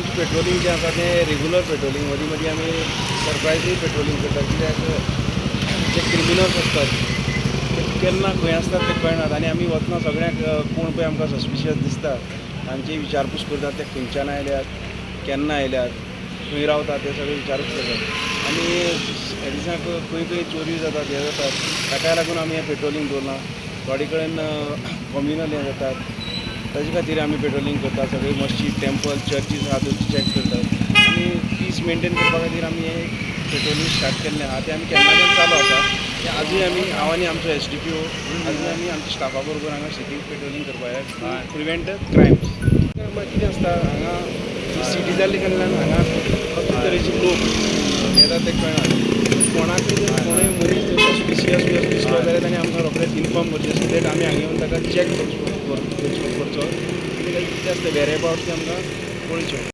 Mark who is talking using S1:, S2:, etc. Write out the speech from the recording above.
S1: आमचें पेट्रोलिंग जें आसा तें रेगुलर पेट्रोलिंग, मदीं मदीं आमी सरप्रायजींग पेट्रोलिंग करतात. कित्याक जे क्रिमिनल्स आसतात ते केन्ना खंय आसतात ते कळनात आनी आमी वतना सगळ्यांक कोण पळय आमकां सस्पिशियस दिसता तांची विचारपूस करतात. ते खंयच्यान आयल्यात, केन्ना आयल्यात, खंय रावतात ते सगळे विचारूच करतात. आनी ह्या दिसाक खंय खंय चोरी जातात, हे जातात, ताका लागून आमी हें पेट्रोलिंग दवरना. थोडे कडेन कम्युनल हें जातात, ताजे खातीर आमी पेट्रोलिंग करतात. सगळे मस्जिद, टेंपल, चर्चीस आहा थंय चॅक करतात आनी पीस मेनटेन करपा खातीर आमी हें पेट्रोलिंग स्टार्ट केल्लें आहा. तें आमी केन्नाच्यान चालू आसा. तें आजूय आमी हांव आनी आमचो SDPO आजूय आमी आमच्या स्टाफा बरोबर हांगा सिटीन पेट्रोलिंग करपा येता टू प्रिवेंट क्रायम्स. कितें आसता हांगा सिटी जाल्ले कारणान हांगा कसले तरेचे लोक येतात ते कळना. कोणाकूय जर कोणूय मनीस जर सस्पिशियस बी असो दिसलो जाल्यार ताणें आमकां रोखडेंच इन्फॉर्म करचें सो दॅट आमी हांगा येवन ताका चॅक करचो. कितें आसता वेरेअबाउट्स तें आमकां कळचें.